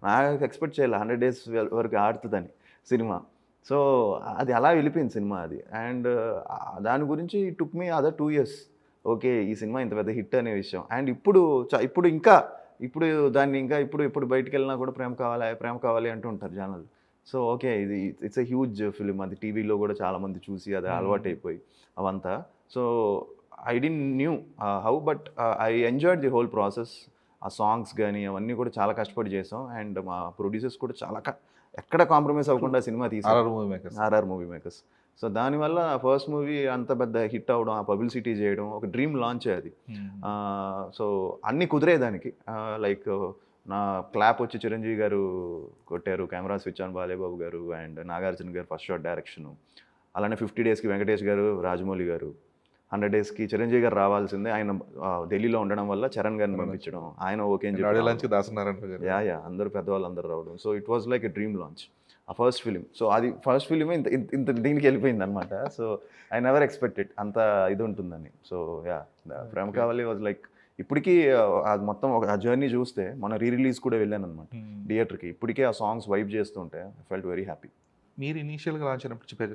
నాకు ఎక్స్పెక్ట్ చేయాలి 100 డేస్ వరకు ఆడుతుందని సినిమా. సో అది అలా వెళ్ళిపోయింది సినిమా అది. అండ్ దాని గురించి టుక్ మీ అదర్ 2 ఇయర్స్. ఓకే. ఈ సినిమా ఇంత పెద్ద హిట్ అనే విషయం. అండ్ ఇప్పుడు ఇంకా ఇప్పుడు దాన్ని ఇంకా ఇప్పుడు బయటికెళ్ళినా కూడా ప్రేమ కావాలి అంటూ ఉంటారు జనాలు. So okay. ఇది ఇట్స్ ఎ హ్యూజ్ ఫిల్మ్. అది టీవీలో కూడా చాలామంది చూసి అది అలవాటైపోయి అవంతా. So I didn't new how but I enjoyed the whole process. ఆ సాంగ్స్ గానీ అవన్నీ కూడా చాలా కష్టపడి చేసాం. అండ్ మా ప్రొడ్యూసర్స్ కూడా చాలా ఎక్కడ కాంప్రమైజ్ అవ్వకుండా సినిమా తీశారు. RR movie makers. RR movie makers. So దానివల్ల ఫస్ట్ మూవీ అంత పెద్ద హిట్ అవ్వడం, ఆ పబ్లిసిటీ చేయడం ఒక డ్రీమ్ లాంచే అది. సో అన్నీ కుదిరాయి దానికి. లైక్ నా క్లాప్ వచ్చి చిరంజీవి గారు కొట్టారు, కెమెరా స్విచ్ ఆన్ బాలేబాబు గారు అండ్ నాగార్జున గారు ఫస్ట్ షాట్ డైరెక్షను. అలానే 50 డేస్కి వెంకటేష్ గారు, రాజమౌళి గారు, 100 డేస్కి చిరంజీవి గారు రావాల్సిందే. ఆయన ఢిల్లీలో ఉండడం వల్ల చరణ్ గారిని పంపించడం, ఆయన ఓకే అని ఆడియో చెప్పి లాంచ్కి దాసనారాయణ గారు. యా అందరూ పెద్దవాళ్ళు అందరూ రావడం. So it was like a dream launch. ఆ ఫస్ట్ ఫిలిం. సో అది ఫస్ట్ ఫిలిమే ఇంత ఇంత ఇంత దీనికి వెళ్ళిపోయింది అనమాట. సో ఐ నెవర్ ఎక్స్పెక్టెడ్ అంత ఇది ఉంటుందని. సో యా ప్రేమ కావాలి వాజ్ లైక్ ఇప్పటికీ అది మొత్తం ఆ జర్నీ చూస్తే మన రిలీజ్ కూడా వెళ్ళాను అనమాట థియేటర్కి. ఇప్పటికే ఆ సాంగ్స్ వైబ్ చేస్తుంటే ఐ ఫెల్ట్ వెరీ హ్యాపీ. మీరు ఇనీషియల్గా లాంచ్ అయినప్పుడు చెప్పారు